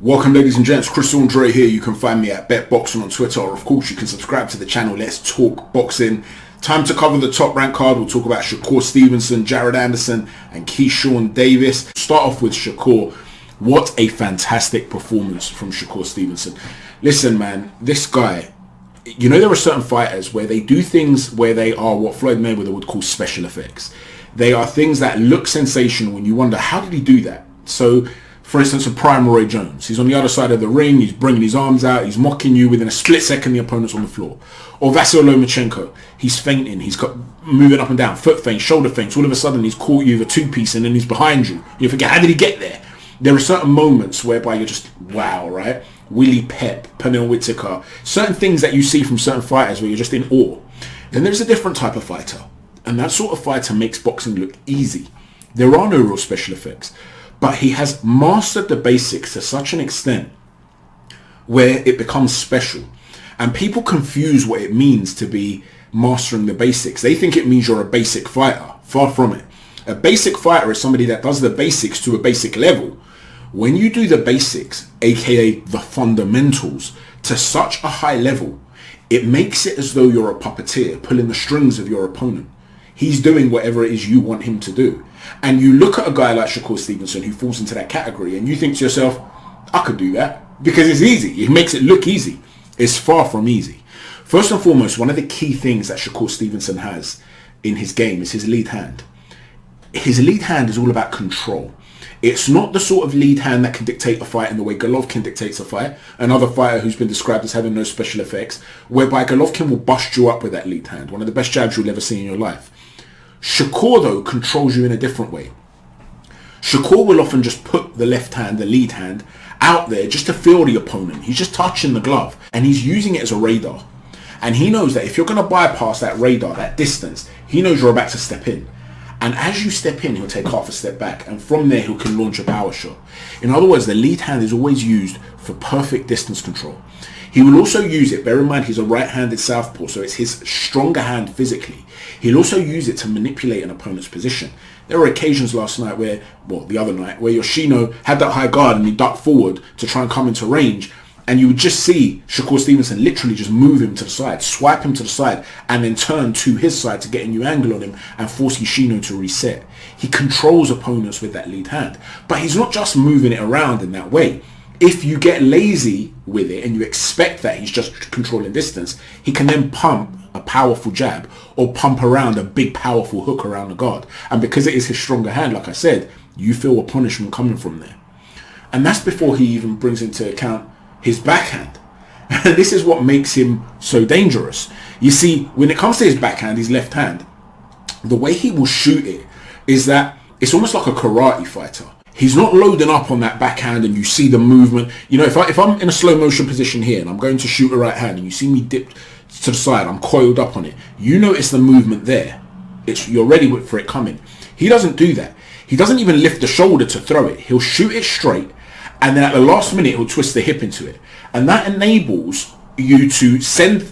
Welcome ladies and gents, Chris Andre here. You can find me at BetBoxing on Twitter, or of course you can subscribe to the channel. Let's talk boxing. Time to cover the top rank card. We'll talk about Shakur Stevenson, Jared Anderson and Keyshawn Davis. Start off with Shakur. What a fantastic performance from Shakur Stevenson. Listen man, this guy, you know there are certain fighters where they do things where they are what Floyd Mayweather would call special effects. They are things that look sensational when you wonder, how did he do that? So for instance, a prime Roy Jones. He's on the other side of the ring. He's bringing his arms out. He's mocking you. Within a split second, the opponent's on the floor. Or Vasyl Lomachenko. He's fainting. He's got moving up and down. Foot feints, shoulder feints. All of a sudden, he's caught you with a two-piece and then he's behind you. You forget, how did he get there? There are certain moments whereby you're just, wow, right? Willie Pep, Pernell Whitaker. Certain things that you see from certain fighters where you're just in awe. Then there's a different type of fighter. And that sort of fighter makes boxing look easy. There are no real special effects. But he has mastered the basics to such an extent where it becomes special. And people confuse what it means to be mastering the basics. They think it means you're a basic fighter. Far from it. A basic fighter is somebody that does the basics to a basic level. When you do the basics, aka the fundamentals, to such a high level, it makes it as though you're a puppeteer pulling the strings of your opponent. He's doing whatever it is you want him to do. And you look at a guy like Shakur Stevenson who falls into that category and you think to yourself, I could do that because it's easy. It makes it look easy. It's far from easy. First and foremost, one of the key things that Shakur Stevenson has in his game is his lead hand. His lead hand is all about control. It's not the sort of lead hand that can dictate a fight in the way Golovkin dictates a fight, another fighter who's been described as having no special effects, whereby Golovkin will bust you up with that lead hand, one of the best jabs you'll ever see in your life. Shakur, though, controls you in a different way. Shakur will often just put the left hand, the lead hand, out there just to feel the opponent. He's just touching the glove and he's using it as a radar. And he knows that if you're going to bypass that radar, that distance, he knows you're about to step in. And as you step in, he'll take half a step back. And from there, he can launch a power shot. In other words, the lead hand is always used for perfect distance control. He will also use it, bear in mind he's a right-handed southpaw, so it's his stronger hand physically. He'll also use it to manipulate an opponent's position. There were occasions last night where, well, the other night, where Yoshino had that high guard and he ducked forward to try and come into range, and you would just see Shakur Stevenson literally just move him to the side, swipe him to the side, and then turn to his side to get a new angle on him and force Yoshino to reset. He controls opponents with that lead hand, but he's not just moving it around in that way. If you get lazy with it and you expect that he's just controlling distance, he can then pump a powerful jab or pump around a big powerful hook around the guard. And because it is his stronger hand, like I said, you feel a punishment coming from there. And that's before he even brings into account his backhand. And this is what makes him so dangerous. You see, when it comes to his backhand, his left hand, the way he will shoot it is that it's almost like a karate fighter. He's not loading up on that backhand and you see the movement. You know, if I'm in a slow motion position here and I'm going to shoot a right hand and you see me dip to the side, I'm coiled up on it. You notice the movement there. You're ready for it coming. He doesn't do that. He doesn't even lift the shoulder to throw it. He'll shoot it straight and then at the last minute he'll twist the hip into it. And that enables you to send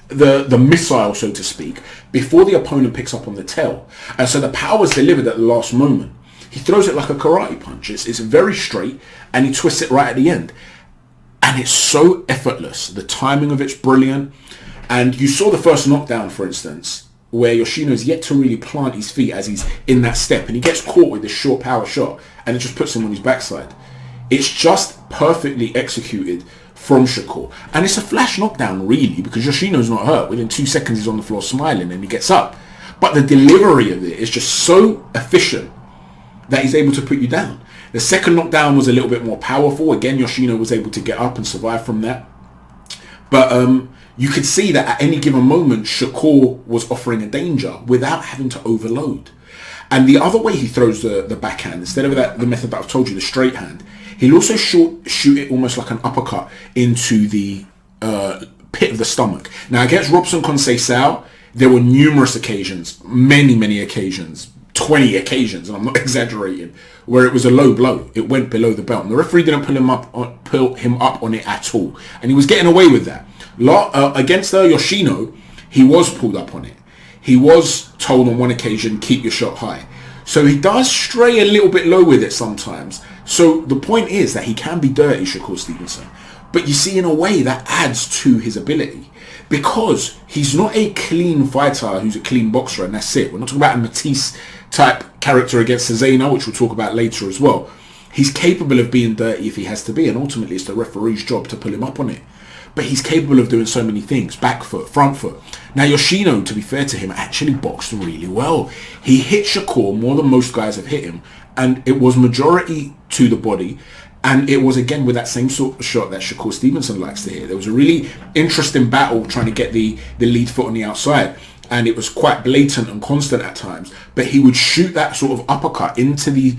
the missile, so to speak, before the opponent picks up on the tail. And so the power is delivered at the last moment. He throws it like a karate punch. It's very straight and he twists it right at the end. And it's so effortless. The timing of it's brilliant. And you saw the first knockdown, for instance, where Yoshino's yet to really plant his feet as he's in that step. And he gets caught with this short power shot and it just puts him on his backside. It's just perfectly executed from Shakur. And it's a flash knockdown, really, because Yoshino's not hurt. Within 2 seconds, he's on the floor smiling and he gets up. But the delivery of it is just so efficient that he's able to put you down. The second knockdown was a little bit more powerful. Again, Yoshino was able to get up and survive from that. But you could see that at any given moment, Shakur was offering a danger without having to overload. And the other way he throws the backhand, instead of the method that I've told you, the straight hand, he'll also shoot it almost like an uppercut into the pit of the stomach. Now, against Robson Conceição, there were numerous occasions, many occasions, 20 occasions, and I'm not exaggerating, where it was a low blow. It went below the belt. And the referee didn't pull him up on it at all. And he was getting away with that. Against Yoshino, he was pulled up on it. He was told on one occasion, keep your shot high. So he does stray a little bit low with it sometimes. So the point is that he can be dirty, Shakur Stevenson. But you see, in a way, that adds to his ability. Because he's not a clean fighter who's a clean boxer, and that's it. We're not talking about a Matisse type character against Cezena, which we'll talk about later as well. He's capable of being dirty if he has to be, and ultimately it's the referee's job to pull him up on it. But he's capable of doing so many things. Back foot, front foot. Now Yoshino, to be fair to him, actually boxed really well. He hit Shakur more than most guys have hit him, and it was majority to the body. And it was, again, with that same sort of shot that Shakur Stevenson likes to hit. There was a really interesting battle trying to get the lead foot on the outside. And it was quite blatant and constant at times. But he would shoot that sort of uppercut into the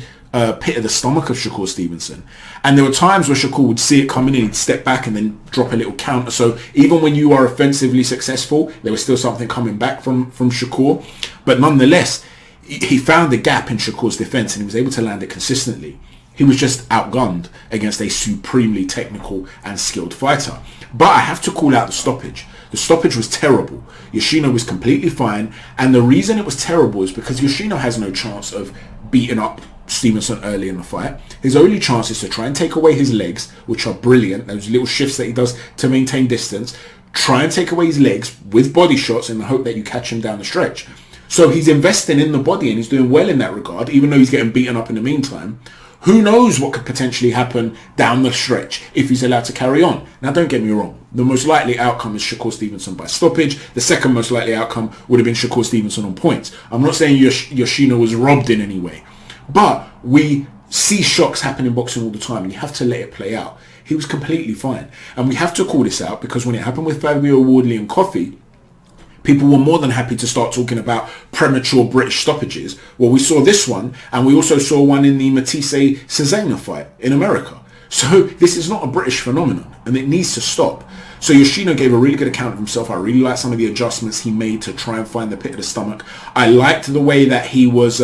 pit of the stomach of Shakur Stevenson. And there were times where Shakur would see it coming in, he'd step back and then drop a little counter. So even when you are offensively successful, there was still something coming back from Shakur. But nonetheless, he found the gap in Shakur's defense and he was able to land it consistently. He was just outgunned against a supremely technical and skilled fighter. But I have to call out the stoppage. The stoppage was terrible. Yoshino was completely fine. And the reason it was terrible is because Yoshino has no chance of beating up Stevenson early in the fight. His only chance is to try and take away his legs, which are brilliant. Those little shifts that he does to maintain distance. Try and take away his legs with body shots in the hope that you catch him down the stretch. So he's investing in the body and he's doing well in that regard, even though he's getting beaten up in the meantime. Who knows what could potentially happen down the stretch if he's allowed to carry on. Now, don't get me wrong. The most likely outcome is Shakur Stevenson by stoppage. The second most likely outcome would have been Shakur Stevenson on points. I'm not saying Yoshino was robbed in any way. But we see shocks happen in boxing all the time and you have to let it play out. He was completely fine. And we have to call this out because when it happened with Fabio Wardley and Coffey, people were more than happy to start talking about premature British stoppages. Well, we saw this one, and we also saw one in the Matisse-Cezena fight in America. So this is not a British phenomenon, and it needs to stop. So Yoshino gave a really good account of himself. I really liked some of the adjustments he made to try and find the pit of the stomach. I liked the way that he was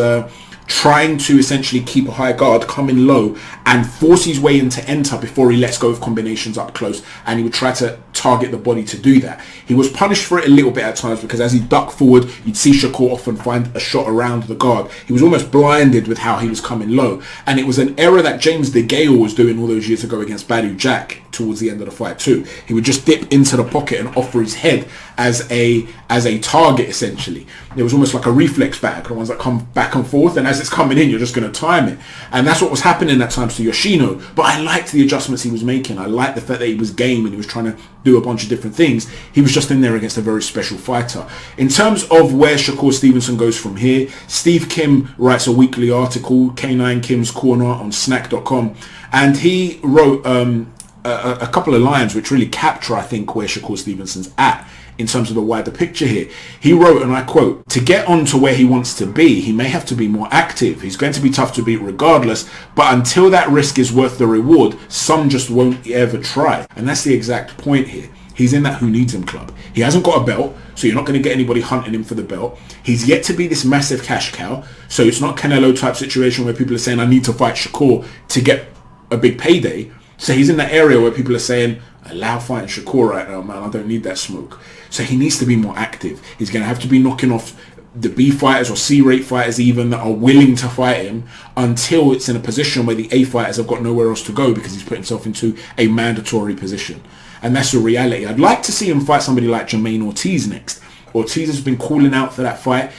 trying to essentially keep a high guard, come in low, and force his way into enter before he lets go of combinations up close, and he would try to target the body to do that. He was punished for it a little bit at times because as he ducked forward, you'd see Shakur often find a shot around the guard. He was almost blinded with how he was coming low, and it was an error that James DeGale was doing all those years ago against Badu Jack towards the end of the fight too. He would just dip into the pocket and offer his head as a target essentially. It was almost like a reflex bag, the ones that come back and forth, and as it's coming in, you're just going to time it. And that's what was happening at times to Yoshino. But I liked the adjustments he was making. I liked the fact that he was game and he was trying to do a bunch of different things. He was just in there against a very special fighter. In terms of where Shakur Stevenson goes from here, Steve Kim writes a weekly article, K9 Kim's Corner on snack.com, and he wrote a couple of lines which really capture, I think, where Shakur Stevenson's at in terms of the wider picture here. He wrote, and I quote, "To get on to where he wants to be, he may have to be more active. He's going to be tough to beat regardless, but until that risk is worth the reward, some just won't ever try." And that's the exact point here. He's in that who needs him club. He hasn't got a belt, so you're not going to get anybody hunting him for the belt. He's yet to be this massive cash cow, so it's not Canelo type situation where people are saying, I need to fight Shakur to get a big payday. So he's in that area where people are saying, allow fighting Shakur right now, man. I don't need that smoke. So he needs to be more active. He's going to have to be knocking off the B fighters or C-rate fighters even that are willing to fight him until it's in a position where the A fighters have got nowhere else to go because he's put himself into a mandatory position. And that's the reality. I'd like to see him fight somebody like Jermaine Ortiz next. Ortiz has been calling out for that fight,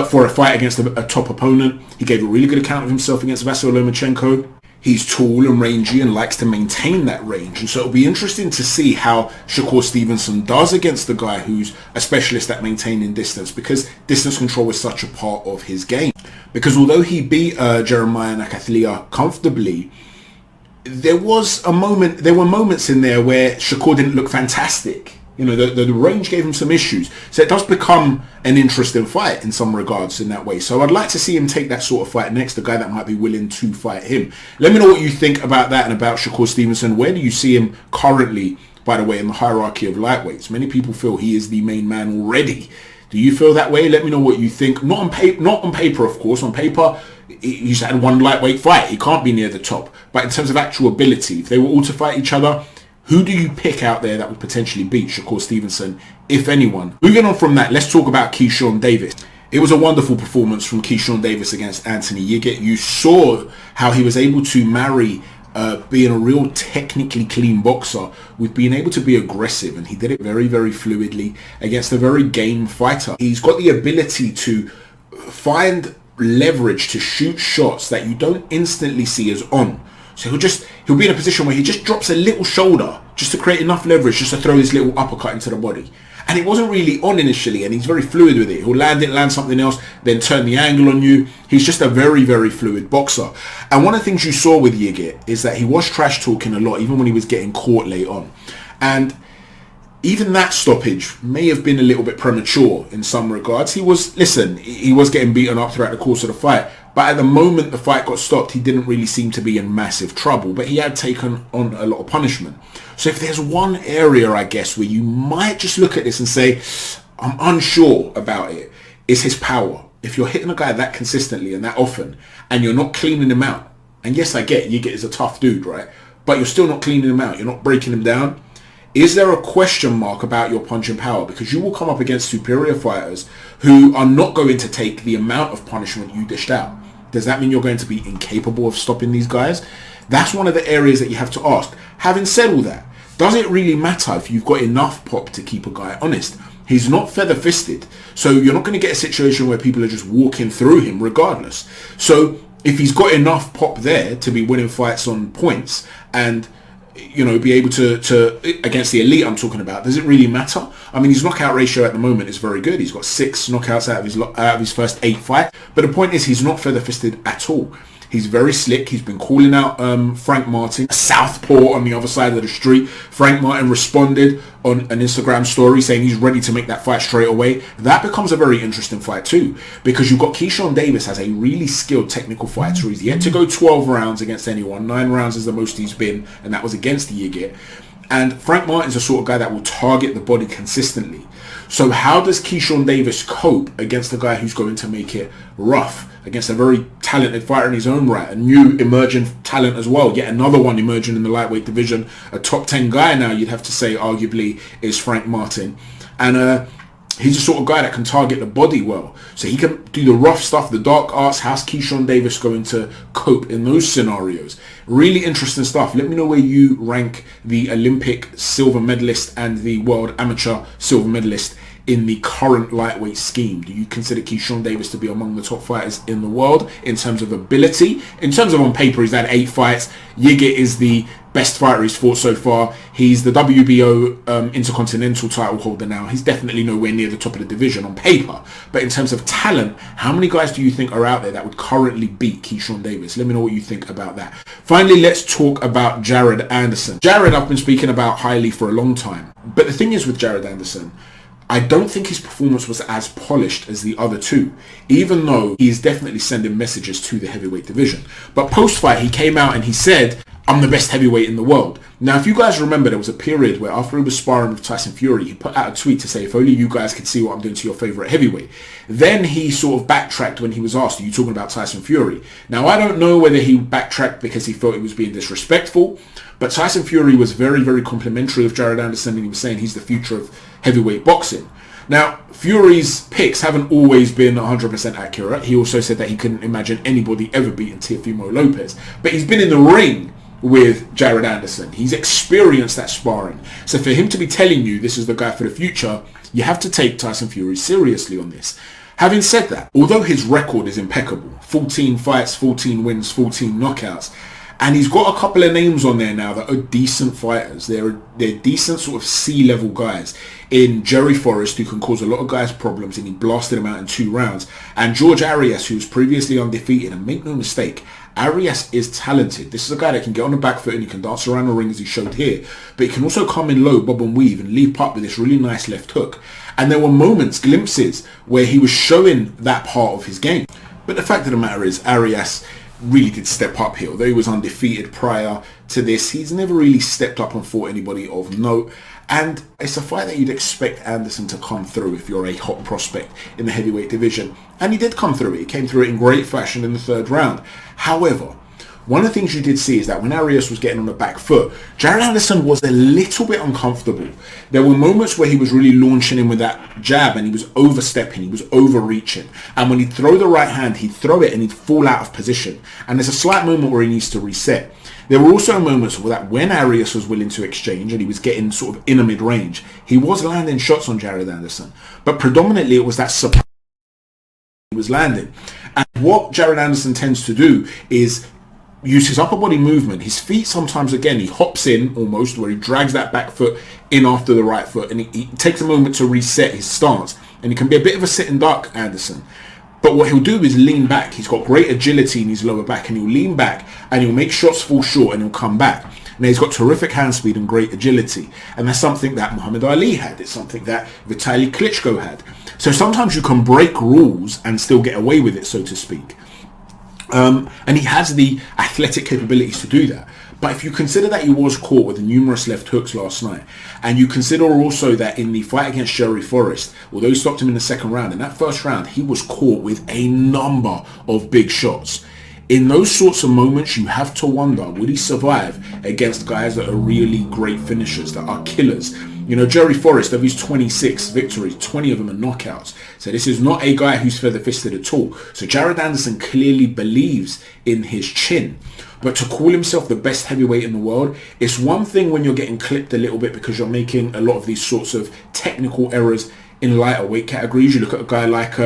for a fight against a top opponent. He gave a really good account of himself against Vasyl Lomachenko. He's tall and rangy and likes to maintain that range. And so it'll be interesting to see how Shakur Stevenson does against the guy who's a specialist at maintaining distance, because distance control is such a part of his game. Because although he beat Jeremiah Nakathlia comfortably, there were moments in there where Shakur didn't look fantastic. You know, the range gave him some issues. So it does become an interesting fight in some regards in that way. So I'd like to see him take that sort of fight next, the guy that might be willing to fight him. Let me know what you think about that and about Shakur Stevenson. Where do you see him currently, by the way, in the hierarchy of lightweights? Many people feel he is the main man already. Do you feel that way? Let me know what you think. Not on paper, of course. On paper, he's had one lightweight fight. He can't be near the top. But in terms of actual ability, if they were all to fight each other, who do you pick out there that would potentially beat Shakur Stevenson, if anyone? Moving on from that, let's talk about Keyshawn Davis. It was a wonderful performance from Keyshawn Davis against Anthony Yigit. You saw how he was able to marry being a real technically clean boxer with being able to be aggressive, and he did it very, very fluidly against a very game fighter. He's got the ability to find leverage to shoot shots that you don't instantly see as on. So he'll be in a position where he just drops a little shoulder just to create enough leverage just to throw this little uppercut into the body. And it wasn't really on initially, and he's very fluid with it. He'll land something else, then turn the angle on you. He's just a very, very fluid boxer. And one of the things you saw with Yigit is that he was trash talking a lot, even when he was getting caught late on. And even that stoppage may have been a little bit premature in some regards. He was getting beaten up throughout the course of the fight. But at the moment the fight got stopped, he didn't really seem to be in massive trouble. But he had taken on a lot of punishment. So if there's one area, I guess, where you might just look at this and say, I'm unsure about it, is his power. If you're hitting a guy that consistently and that often, and you're not cleaning him out, and yes, I get Yigit is a tough dude, right? But you're still not cleaning him out. You're not breaking him down. Is there a question mark about your punching power? Because you will come up against superior fighters who are not going to take the amount of punishment you dished out. Does that mean you're going to be incapable of stopping these guys? That's one of the areas that you have to ask. Having said all that, does it really matter if you've got enough pop to keep a guy honest? He's not feather-fisted, so you're not going to get a situation where people are just walking through him regardless. So if he's got enough pop there to be winning fights on points and be able to against the elite I'm talking about, does it really matter? I mean, his knockout ratio at the moment is very good. He's got 6 knockouts out of his first 8 fights. But the point is, he's not feather-fisted at all. He's very slick. He's been calling out Frank Martin, a southpaw on the other side of the street. Frank Martin responded on an Instagram story saying he's ready to make that fight straight away. That becomes a very interesting fight too, because you've got Keyshawn Davis as a really skilled technical fighter. He's yet to go 12 rounds against anyone. 9 rounds is the most he's been, and that was against the Yigit. And Frank Martin's the sort of guy that will target the body consistently. So how does Keyshawn Davis cope against a guy who's going to make it rough, against a very talented fighter in his own right, a new emerging talent as well, yet another one emerging in the lightweight division, a top 10 guy now, you'd have to say, arguably, is Frank Martin. And he's the sort of guy that can target the body well. So he can do the rough stuff, the dark arts. How's Keyshawn Davis going to cope in those scenarios? Really interesting stuff. Let me know where you rank the Olympic silver medalist and the world amateur silver medalist in the current lightweight scheme. Do you consider Keyshawn Davis to be among the top fighters in the world in terms of ability? In terms of on paper, he's had 8 fights. Yigit is the best fighter he's fought so far. He's the WBO Intercontinental title holder now. He's definitely nowhere near the top of the division on paper. But in terms of talent, how many guys do you think are out there that would currently beat Keyshawn Davis? Let me know what you think about that. Finally, let's talk about Jared Anderson. Jared, I've been speaking about highly for a long time. But the thing is with Jared Anderson, I don't think his performance was as polished as the other two, even though he is definitely sending messages to the heavyweight division. But post-fight, he came out and he said, I'm the best heavyweight in the world. Now, if you guys remember, there was a period where after he was sparring with Tyson Fury, he put out a tweet to say, if only you guys could see what I'm doing to your favorite heavyweight. Then he sort of backtracked when he was asked, are you talking about Tyson Fury? Now, I don't know whether he backtracked because he felt he was being disrespectful, but Tyson Fury was very, very complimentary of Jared Anderson, and he was saying he's the future of heavyweight boxing. Now, Fury's picks haven't always been 100% accurate. He also said that he couldn't imagine anybody ever beating Teofimo Lopez. But he's been in the ring with Jared Anderson. He's experienced that sparring. So for him to be telling you this is the guy for the future, you have to take Tyson Fury seriously on this. Having said that, although his record is impeccable, 14 fights, 14 wins, 14 knockouts, and he's got a couple of names on there now that are decent fighters. They're decent sort of C-level guys. In Jerry Forrest, who can cause a lot of guys problems, and he blasted him out in 2 rounds. And GEORGE Arias, who was previously undefeated. And make no mistake, Arias is talented. This is a guy that can get on the back foot and he can dance around the ring as he showed here. But he can also come in low, bob and weave, and leap up with this really nice left hook. And there were moments, glimpses, where he was showing that part of his game. But the fact of the matter is, Arias really did step up here. Although he was undefeated prior to this, he's never really stepped up and fought anybody of note. And it's a fight that you'd expect Anderson to come through if you're a hot prospect in the heavyweight division. And he did come through it. He came through it in great fashion in the 3rd round. However, one of the things you did see is that when Arias was getting on the back foot, Jared Anderson was a little bit uncomfortable. There were moments where he was really launching in with that jab and he was overstepping, he was overreaching. And when he'd throw the right hand, he'd throw it and he'd fall out of position. And there's a slight moment where he needs to reset. There were also moments where that when Arias was willing to exchange and he was getting sort of in a mid-range, he was landing shots on Jared Anderson. But predominantly it was that surprise he was landing. And what Jared Anderson tends to do is use his upper body movement. His feet sometimes, again, he hops in almost where he drags that back foot in after the right foot and he takes a moment to reset his stance. And he can be a bit of a sitting duck, Anderson. But what he'll do is lean back. He's got great agility in his lower back and he'll lean back and he'll make shots fall short and he'll come back. Now he's got terrific hand speed and great agility. And that's something that Muhammad Ali had. It's something that Vitaly Klitschko had. So sometimes you can break rules and still get away with it, so to speak. And he has the athletic capabilities to do that. But if you consider that he was caught with numerous left hooks last night, and you consider also that in the fight against Jerry Forrest, although he stopped him in the second round, in that first round, he was caught with a number of big shots. In those sorts of moments, you have to wonder, would he survive against guys that are really great finishers, that are killers? You know, Jerry Forrest, of his 26 victories, 20 of them are knockouts. So this is not a guy who's feather-fisted at all. So Jared Anderson clearly believes in his chin. But to call himself the best heavyweight in the world, it's one thing when you're getting clipped a little bit because you're making a lot of these sorts of technical errors in lighter weight categories. You look at a guy like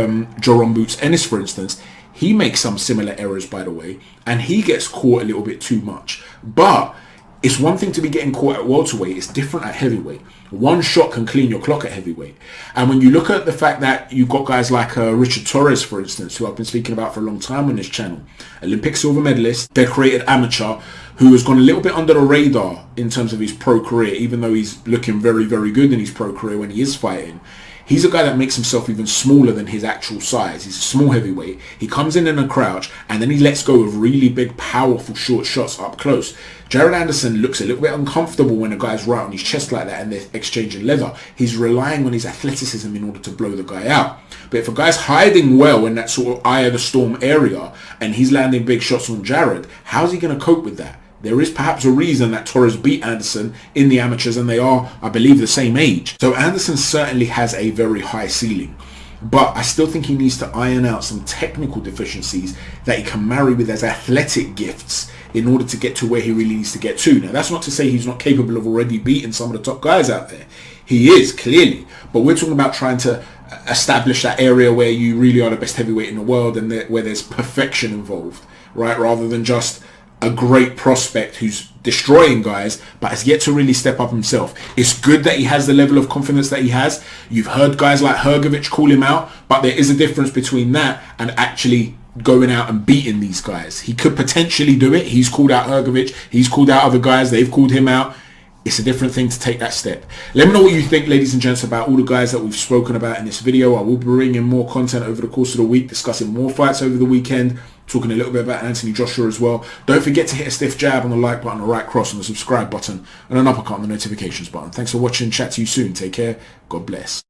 Jerome Boots Ennis, for instance. He makes some similar errors, by the way, and he gets caught a little bit too much. But it's one thing to be getting caught at welterweight. It's different at heavyweight. One shot can clean your clock at heavyweight. And when you look at the fact that you've got guys like Richard Torres, for instance, who I've been speaking about for a long time on this channel, Olympic silver medalist, decorated amateur, who has gone a little bit under the radar in terms of his pro career, even though he's looking very, very good in his pro career when he is fighting. He's a guy that makes himself even smaller than his actual size. He's a small heavyweight. He comes in a crouch and then he lets go of really big, powerful, short shots up close. Jared Anderson looks a little bit uncomfortable when a guy's right on his chest like that and they're exchanging leather. He's relying on his athleticism in order to blow the guy out. But if a guy's hiding well in that sort of eye of the storm area and he's landing big shots on Jared, how's he going to cope with that? There is perhaps a reason that Torres beat Anderson in the amateurs and they are, I believe, the same age. So Anderson certainly has a very high ceiling. But I still think he needs to iron out some technical deficiencies that he can marry with his athletic gifts in order to get to where he really needs to get to. Now, that's not to say he's not capable of already beating some of the top guys out there. He is, clearly. But we're talking about trying to establish that area where you really are the best heavyweight in the world and where there's perfection involved, right? Rather than just a great prospect who's destroying guys but has yet to really step up himself. It's good that he has the level of confidence that he has. You've heard guys like Hrgovic call him out, but there is a difference between that and actually going out and beating these guys. He could potentially do it. He's called out Hrgovic. He's called out other guys. They've called him out. It's a different thing to take that step. Let me know what you think, ladies and gents, about all the guys that we've spoken about in this video. I will be bringing more content over the course of the week, discussing more fights over the weekend, talking a little bit about Anthony Joshua as well. Don't forget to hit a stiff jab on the like button, a right cross on the subscribe button, and an uppercut on the notifications button. Thanks for watching. Chat to you soon. Take care. God bless.